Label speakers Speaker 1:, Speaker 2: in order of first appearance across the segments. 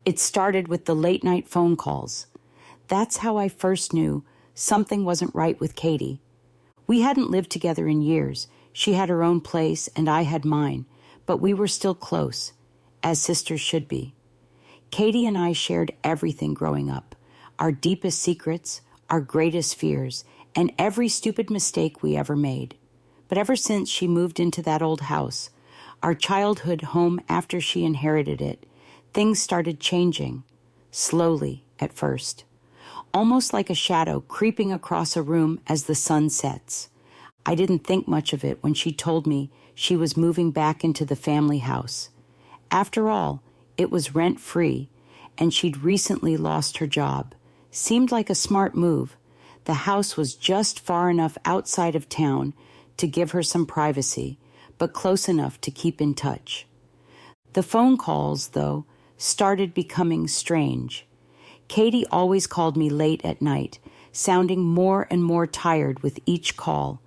Speaker 1: It started with the late-night phone calls. That's how I first knew something wasn't right with Katie. We hadn't lived together in years. She had her own place and I had mine, but we were still close, as sisters should be. Katie and I shared everything growing up, our deepest secrets, our greatest fears, and every stupid mistake we ever made. But ever since she moved into that old house, our childhood home after she inherited it, things started changing, slowly at first. Almost like a shadow creeping across a room as the sun sets. I didn't think much of it when she told me she was moving back into the family house. After all, it was rent-free, and she'd recently lost her job. Seemed like a smart move. The house was just far enough outside of town to give her some privacy, but close enough to keep in touch. The phone calls, though, started becoming strange. Katie always called me late at night, sounding more and more tired with each call.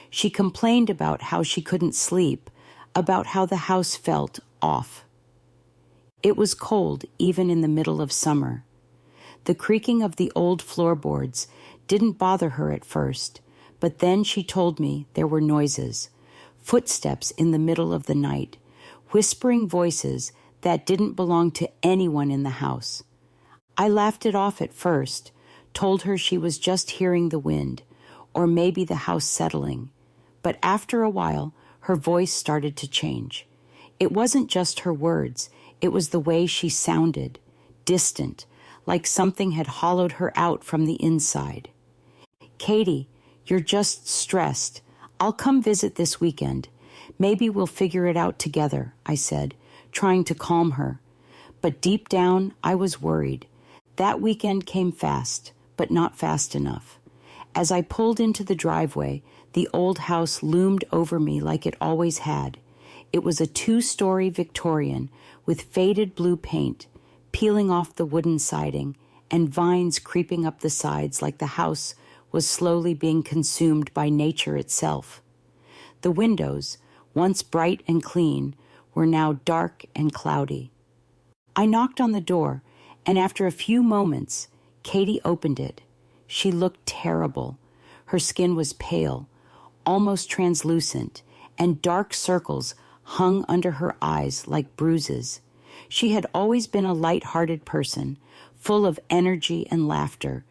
Speaker 1: She complained about how she couldn't sleep, about how the house felt off. It was cold even in the middle of summer. The creaking of the old floorboards didn't bother her at first, but then she told me there were noises, footsteps in the middle of the night, whispering voices that didn't belong to anyone in the house. I laughed it off at first, told her she was just hearing the wind, or maybe the house settling. But after a while, her voice started to change. It wasn't just her words, it was the way she sounded, distant, like something had hollowed her out from the inside. "Katie, you're just stressed. I'll come visit this weekend. Maybe we'll figure it out together," I said, trying to calm her. But deep down, I was worried. That weekend came fast, but not fast enough. As I pulled into the driveway, the old house loomed over me like it always had. It was a 2-story Victorian with faded blue paint, peeling off the wooden siding, and vines creeping up the sides like the house was slowly being consumed by nature itself. The windows, once bright and clean, were now dark and cloudy. I knocked on the door, and after a few moments, Katie opened it. She looked terrible. Her skin was pale, almost translucent, and dark circles hung under her eyes like bruises. She had always been a light-hearted person, full of energy and laughter,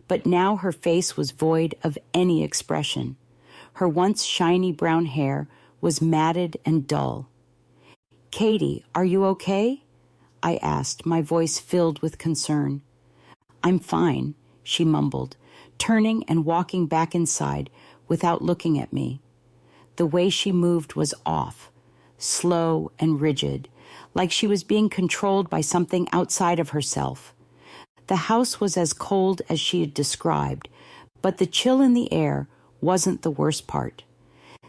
Speaker 1: but now her face was void of any expression. Her once shiny brown hair was matted and dull. "Katie, are you okay?" I asked, my voice filled with concern. "I'm fine," she mumbled, turning and walking back inside without looking at me. The way she moved was off, slow and rigid, like she was being controlled by something outside of herself. The house was as cold as she had described, but the chill in the air wasn't the worst part.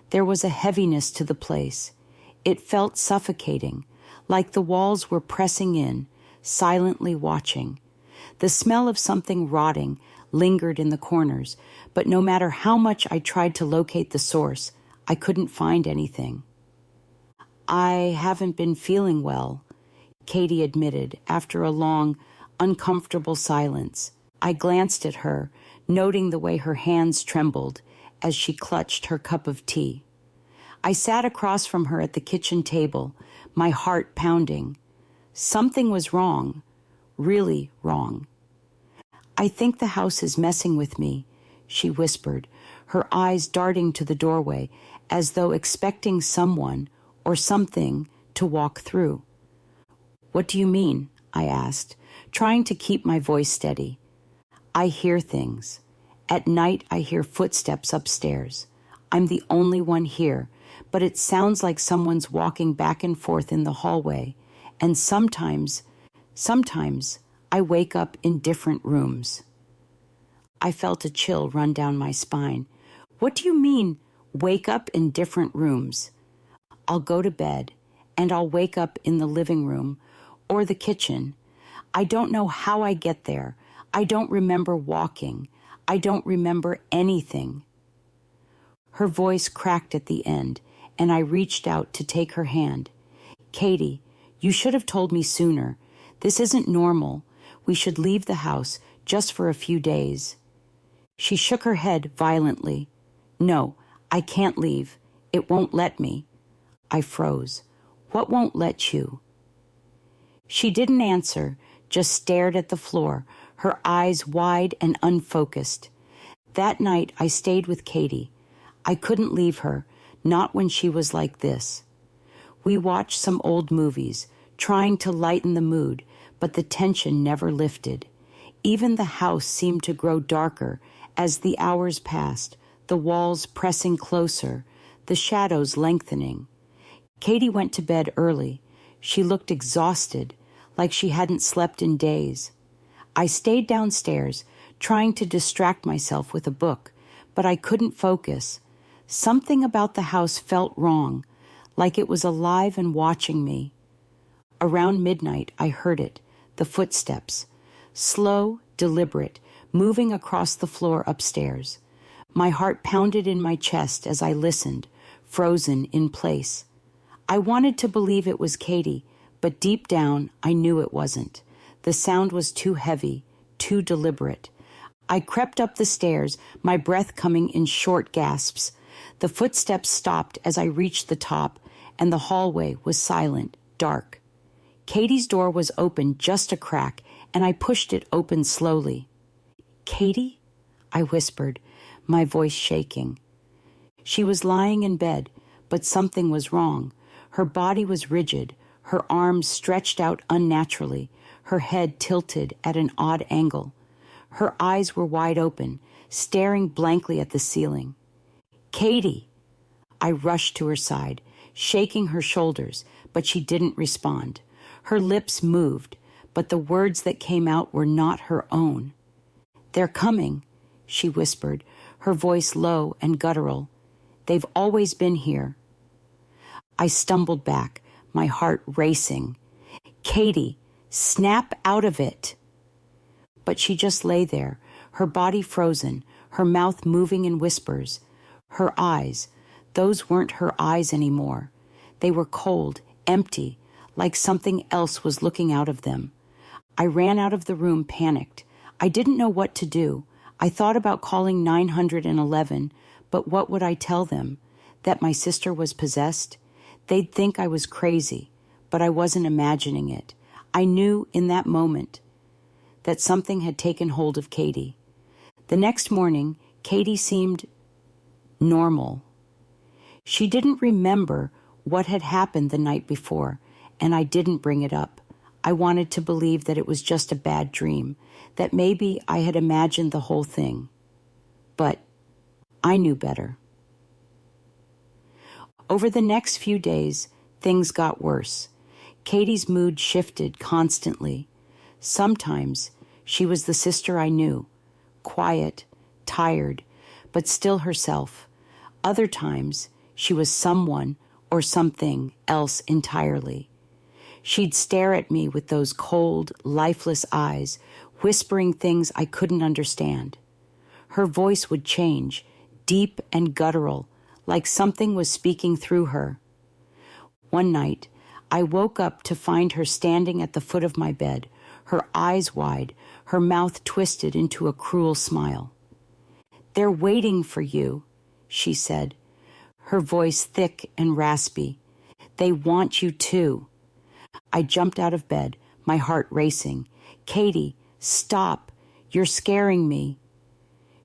Speaker 1: There was a heaviness to the place. It felt suffocating, like the walls were pressing in, silently watching. The smell of something rotting lingered in the corners, but no matter how much I tried to locate the source, I couldn't find anything. "I haven't been feeling well," Katie admitted after a long, uncomfortable silence. I glanced at her, noting the way her hands trembled as she clutched her cup of tea. I sat across from her at the kitchen table, my heart pounding. Something was wrong, really wrong. "I think the house is messing with me," she whispered, her eyes darting to the doorway as though expecting someone or something to walk through. "What do you mean?" I asked, trying to keep my voice steady. "I hear things. At night I hear footsteps upstairs. I'm the only one here, but it sounds like someone's walking back and forth in the hallway, and sometimes I wake up in different rooms." I felt a chill run down my spine. "What do you mean, wake up in different rooms?" "I'll go to bed, and I'll wake up in the living room or the kitchen. I don't know how I get there. I don't remember walking. I don't remember anything." Her voice cracked at the end, and I reached out to take her hand. "Katie, you should have told me sooner. This isn't normal. We should leave the house just for a few days. She shook her head violently. No, I can't leave. It won't let me. I froze. What won't let you? She didn't answer, just stared at the floor, her eyes wide and unfocused. That night, I stayed with Katie. I couldn't leave her, not when she was like this. We watched some old movies, trying to lighten the mood, but the tension never lifted. Even the house seemed to grow darker as the hours passed, the walls pressing closer, the shadows lengthening. Katie went to bed early. She looked exhausted, like she hadn't slept in days. I stayed downstairs, trying to distract myself with a book, but I couldn't focus. Something about the house felt wrong, like it was alive and watching me. Around midnight, I heard it, the footsteps. Slow, deliberate, moving across the floor upstairs. My heart pounded in my chest as I listened, frozen in place. I wanted to believe it was Katie, but deep down, I knew it wasn't. The sound was too heavy, too deliberate. I crept up the stairs, my breath coming in short gasps. The footsteps stopped as I reached the top, and the hallway was silent, dark. Katie's door was open just a crack, and I pushed it open slowly. Katie? I whispered, my voice shaking. She was lying in bed, but something was wrong. Her body was rigid, her arms stretched out unnaturally, her head tilted at an odd angle. Her eyes were wide open, staring blankly at the ceiling. Katie! I rushed to her side, shaking her shoulders, but she didn't respond. Her lips moved, but the words that came out were not her own. They're coming, she whispered, her voice low and guttural. They've always been here. I stumbled back, my heart racing. Katie, snap out of it. But she just lay there, her body frozen, her mouth moving in whispers. Her eyes, those weren't her eyes anymore. They were cold, empty, like something else was looking out of them. I ran out of the room panicked. I didn't know what to do. I thought about calling 911, but what would I tell them? That my sister was possessed? They'd think I was crazy, but I wasn't imagining it. I knew in that moment that something had taken hold of Katie. The next morning, Katie seemed normal. She didn't remember what had happened the night before, and I didn't bring it up. I wanted to believe that it was just a bad dream, that maybe I had imagined the whole thing. But I knew better. Over the next few days, things got worse. Katie's mood shifted constantly. Sometimes she was the sister I knew, quiet, tired, but still herself. Other times she was someone or something else entirely. She'd stare at me with those cold, lifeless eyes, whispering things I couldn't understand. Her voice would change, deep and guttural, like something was speaking through her. One night, I woke up to find her standing at the foot of my bed, her eyes wide, her mouth twisted into a cruel smile. "They're waiting for you," she said, her voice thick and raspy. "They want you too." I jumped out of bed, my heart racing. "Katie, stop. You're scaring me."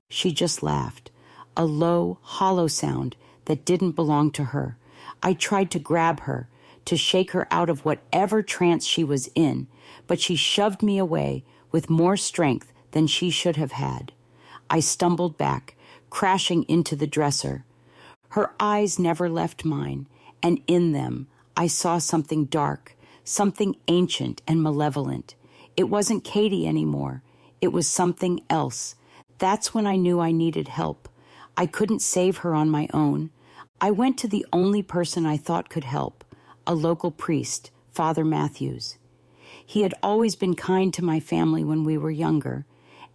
Speaker 1: She just laughed, a low, hollow sound that didn't belong to her. I tried to grab her, to shake her out of whatever trance she was in, but she shoved me away with more strength than she should have had. I stumbled back, crashing into the dresser. Her eyes never left mine, and in them I saw something dark, something ancient and malevolent. It wasn't Katie anymore. It was something else. That's when I knew I needed help. I couldn't save her on my own. I went to the only person I thought could help, a local priest, Father Matthews. He had always been kind to my family when we were younger,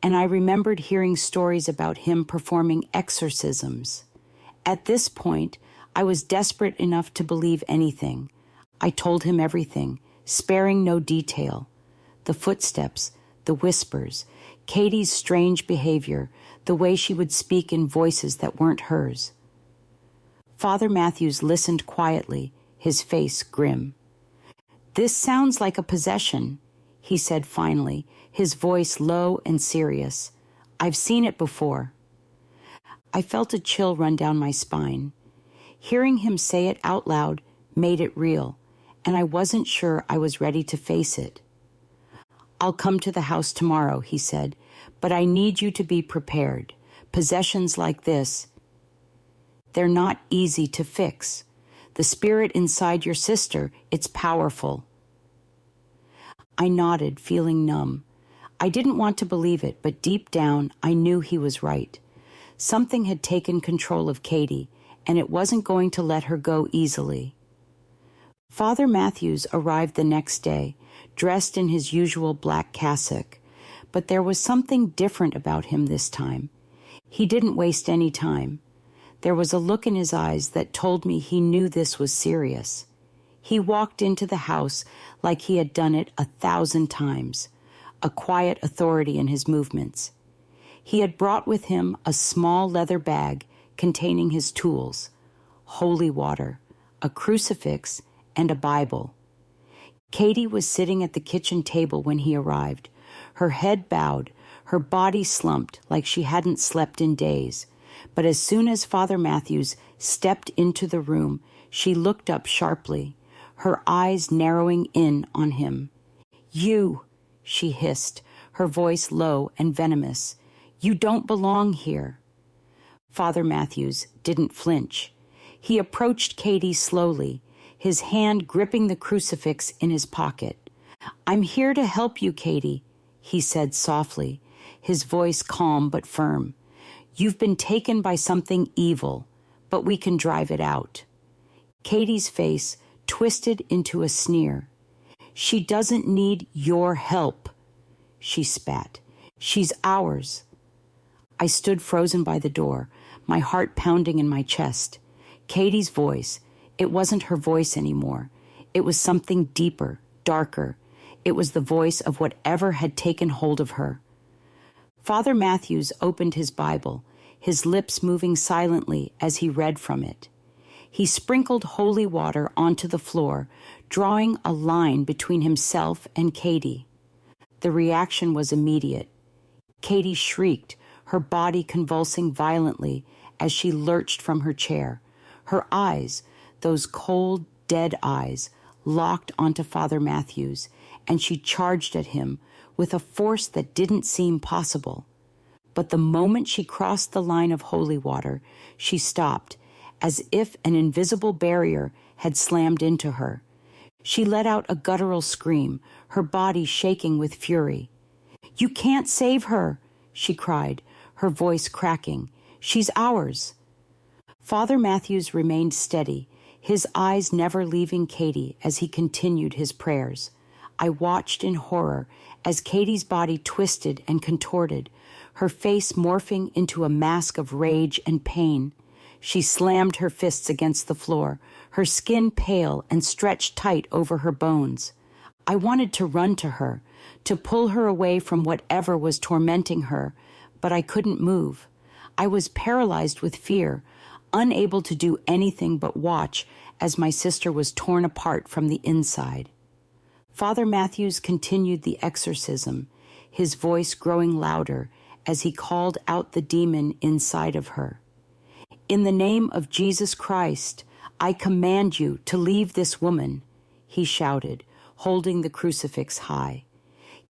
Speaker 1: and I remembered hearing stories about him performing exorcisms. At this point, I was desperate enough to believe anything. I told him everything, sparing no detail. The footsteps, the whispers, Katie's strange behavior, the way she would speak in voices that weren't hers. Father Matthews listened quietly, his face grim. "This sounds like a possession," he said finally, his voice low and serious. "I've seen it before." I felt a chill run down my spine. Hearing him say it out loud made it real, and I wasn't sure I was ready to face it. "I'll come to the house tomorrow," he said, "but I need you to be prepared. Possessions like this, they're not easy to fix. The spirit inside your sister, it's powerful." I nodded, feeling numb. I didn't want to believe it, but deep down, I knew he was right. Something had taken control of Katie, and it wasn't going to let her go easily. Father Matthews arrived the next day, dressed in his usual black cassock, but there was something different about him this time. He didn't waste any time. There was a look in his eyes that told me he knew this was serious. He walked into the house like he had done it 1,000 times, a quiet authority in his movements. He had brought with him a small leather bag containing his tools, holy water, a crucifix, and a Bible. Katie was sitting at the kitchen table when he arrived, her head bowed, her body slumped like she hadn't slept in days. But as soon as Father Matthews stepped into the room, she looked up sharply, her eyes narrowing in on him. "You," she hissed, her voice low and venomous. "You don't belong here." Father Matthews didn't flinch. He approached Katie slowly, his hand gripping the crucifix in his pocket. "I'm here to help you, Katie," he said softly, his voice calm but firm. "You've been taken by something evil, but we can drive it out." Katie's face twisted into a sneer. "She doesn't need your help," she spat. "She's ours." I stood frozen by the door, my heart pounding in my chest. Katie's voice, it wasn't her voice anymore. It was something deeper, darker. It was the voice of whatever had taken hold of her. Father Matthews opened his Bible, his lips moving silently as he read from it. He sprinkled holy water onto the floor, drawing a line between himself and Katie. The reaction was immediate. Katie shrieked, her body convulsing violently as she lurched from her chair. Her eyes, those cold, dead eyes, locked onto Father Matthews, and she charged at him with a force that didn't seem possible. But the moment she crossed the line of holy water, she stopped, as if an invisible barrier had slammed into her. She let out a guttural scream, her body shaking with fury. "You can't save her," she cried, her voice cracking. "She's ours." Father Matthews remained steady, his eyes never leaving Katie as he continued his prayers. I watched in horror as Katie's body twisted and contorted, her face morphing into a mask of rage and pain. She slammed her fists against the floor, her skin pale and stretched tight over her bones. I wanted to run to her, to pull her away from whatever was tormenting her, but I couldn't move. I was paralyzed with fear, unable to do anything but watch as my sister was torn apart from the inside. Father Matthews continued the exorcism, his voice growing louder as he called out the demon inside of her. "In the name of Jesus Christ, I command you to leave this woman," he shouted, holding the crucifix high.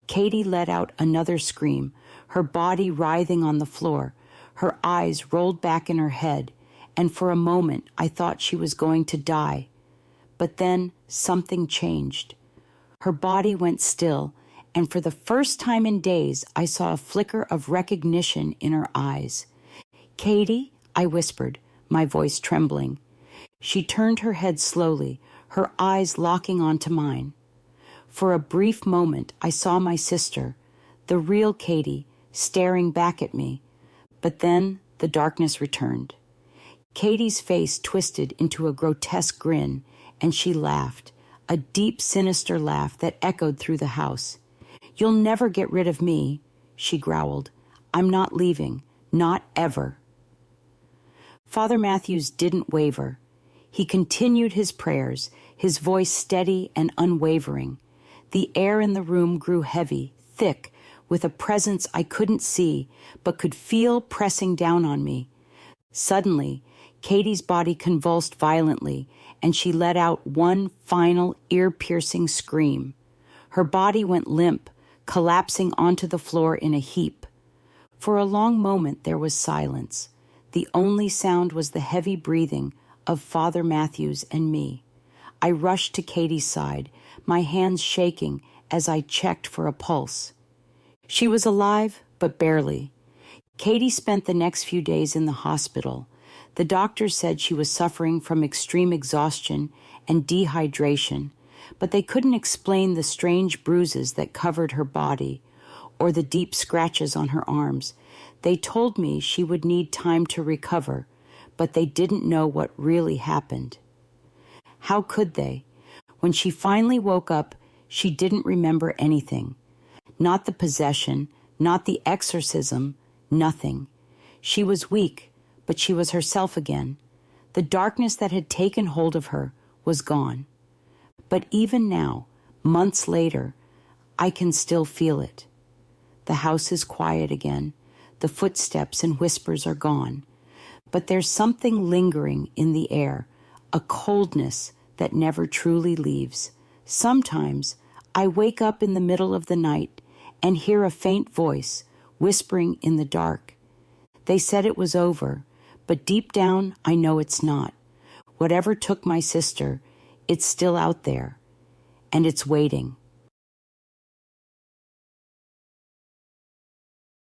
Speaker 1: Katie let out another scream, her body writhing on the floor, her eyes rolled back in her head, and for a moment I thought she was going to die. But then something changed. Her body went still, and for the first time in days, I saw a flicker of recognition in her eyes. "Katie," I whispered, my voice trembling. She turned her head slowly, her eyes locking onto mine. For a brief moment, I saw my sister, the real Katie, staring back at me, but then the darkness returned. Katie's face twisted into a grotesque grin, and she laughed, a deep, sinister laugh that echoed through the house. "You'll never get rid of me," she growled. "I'm not leaving. Not ever." Father Matthews didn't waver. He continued his prayers, his voice steady and unwavering. The air in the room grew heavy, thick, with a presence I couldn't see, but could feel pressing down on me. Suddenly, Katie's body convulsed violently, and she let out one final ear-piercing scream. Her body went limp, collapsing onto the floor in a heap. For a long moment there was silence. The only sound was the heavy breathing of Father Matthews and me. I rushed to Katie's side, my hands shaking as I checked for a pulse. She was alive, but barely. Katie spent the next few days in the hospital. The doctors said she was suffering from extreme exhaustion and dehydration, but they couldn't explain the strange bruises that covered her body or the deep scratches on her arms. They told me she would need time to recover, but they didn't know what really happened. How could they? When she finally woke up, she didn't remember anything. Not the possession, not the exorcism, nothing. She was weak, but she was herself again. The darkness that had taken hold of her was gone. But even now, months later, I can still feel it. The house is quiet again. The footsteps and whispers are gone. But there's something lingering in the air, a coldness that never truly leaves. Sometimes I wake up in the middle of the night and hear a faint voice whispering in the dark. They said it was over, but deep down I know it's not. Whatever took my sister, it's still out there, and it's waiting.